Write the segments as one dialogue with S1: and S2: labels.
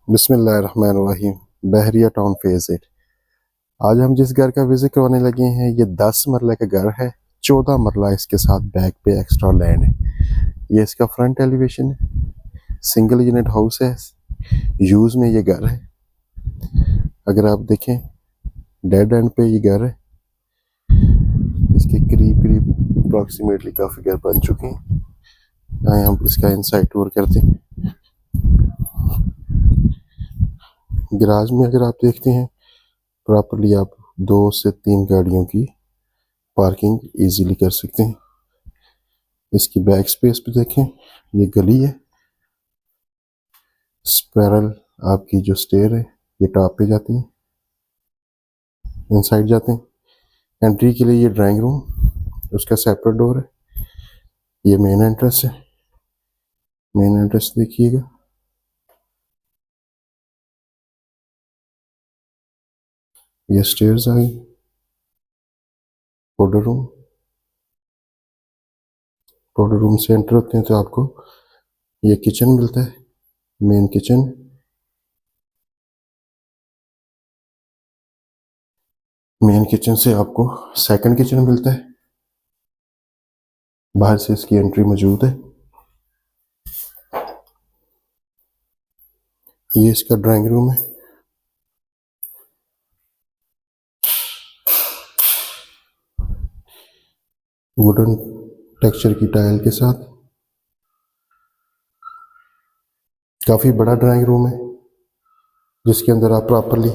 S1: बिस्मिल्लाहिर्रहमानिर्रहीम। बहरिया town phase 8। आज हम जिस घर का विजिट करवाने लगे हैं ये 10 मरला का घर है। 14 मरला इसके साथ बैक पे एक्स्ट्रा लैंड है। ये इसका फ्रंट एलिवेशन है। सिंगल यूनिट हाउस है। यूज में ये घर है। अगर आप देखें डेड एंड पे ये घर है। इसके करीब करीब अप्रॉक्सीमेटली काफ़ी घर बन चुके हैं। आए हम इसका इनसाइड टूर करते हैं। गैराज में अगर आप देखते हैं प्रॉपरली आप 2 से 3 गाड़ियों की पार्किंग इजीली कर सकते हैं। इसकी बैक स्पेस पे देखें, ये गली है। स्पैरल आपकी जो स्टेयर है ये टॉप पे जाती है, इनसाइड जाते हैं। एंट्री के लिए ये ड्राइंग रूम, उसका सेपरेट डोर है। ये मेन एंट्रेंस है। मेन एंट्रेंस देखिएगा, ये स्टेयर्स आ गई। पाउडर रूम, पाउडर रूम से एंटर होते हैं तो आपको ये किचन मिलता है, मेन किचन। मेन किचन से आपको सेकंड किचन मिलता है। बाहर से इसकी एंट्री मौजूद है। ये इसका ड्राइंग रूम है। वुडन टेक्सचर की टाइल के साथ काफ़ी बड़ा ड्राइंग रूम है, जिसके अंदर आप प्रॉपरली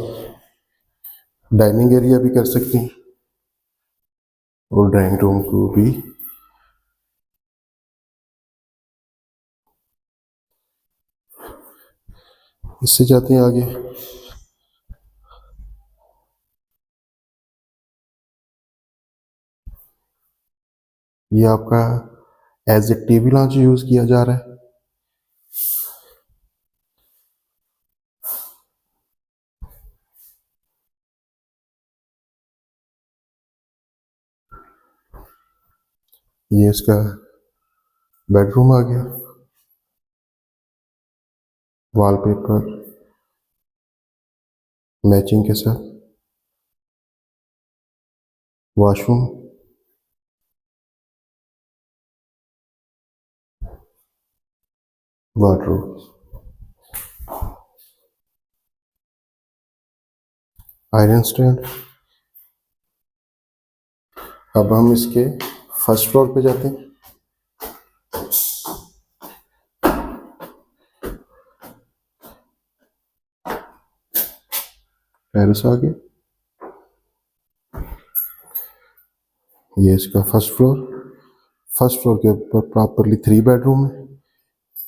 S1: डाइनिंग एरिया भी कर सकते हैं और ड्राइंग रूम को भी। इससे जाते हैं आगे। ये आपका as a TV launch use किया जा रहा है। ये इसका बेडरूम आ गया। वॉलपेपर मैचिंग के साथ। Washroom, wardrobe, iron stand. अब हम इसके फर्स्ट फ्लोर पे जाते हैं। टेरेस आ गया। ये इसका फर्स्ट फ्लोर। फर्स्ट फ्लोर के ऊपर प्रॉपरली 3 बेडरूम है।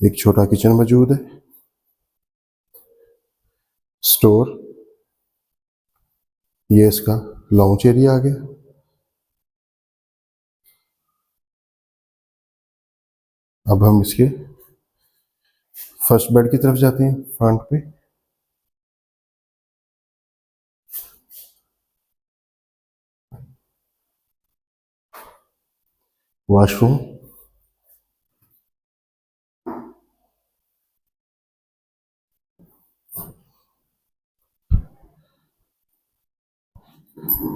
S1: एक छोटा किचन मौजूद है। स्टोर, ये इसका लॉन्च एरिया आ गया। अब हम इसके फर्स्ट बेड की तरफ जाते हैं। फ्रंट पे वॉशरूम,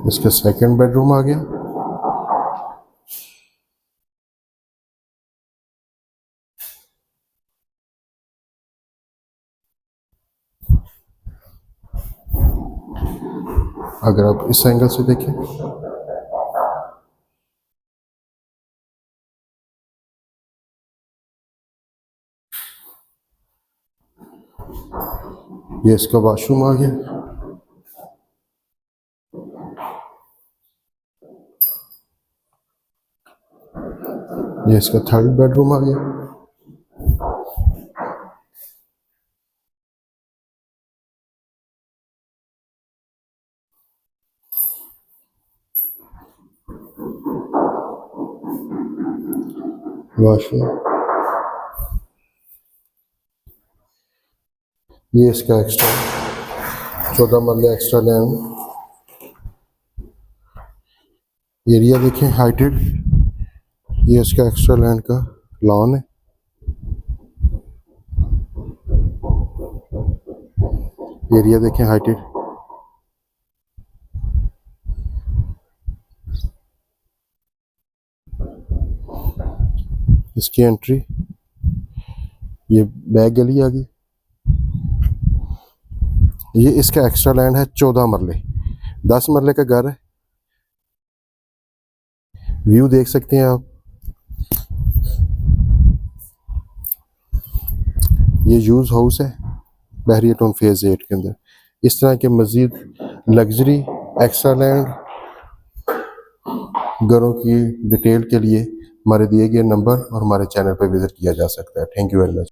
S1: इसका सेकंड बेडरूम आ गया। अगर आप इस एंगल से देखें, ये इसका वॉशरूम आ गया। ये इसका थर्ड बेडरूम आ गया। वॉशरूम, ये इसका एक्स्ट्रा 14 मरले एक्स्ट्रा लैंड एरिया देखें, हाइटेड। ये इसका एक्स्ट्रा लैंड का लॉन है। एरिया देखें हाइटेड। इसकी एंट्री, ये बैक गली आ गई। ये इसका एक्स्ट्रा लैंड है, 14 मरले, 10 मरले का घर है। व्यू देख सकते हैं आप। ये यूज हाउस है बहरिया टाउन फेज 8 के अंदर। इस तरह के मजीद लग्जरी एक्स्ट्रा लैंड घरों की डिटेल के लिए हमारे दिए गए नंबर और हमारे चैनल पर विजिट किया जा सकता है। Thank you very much.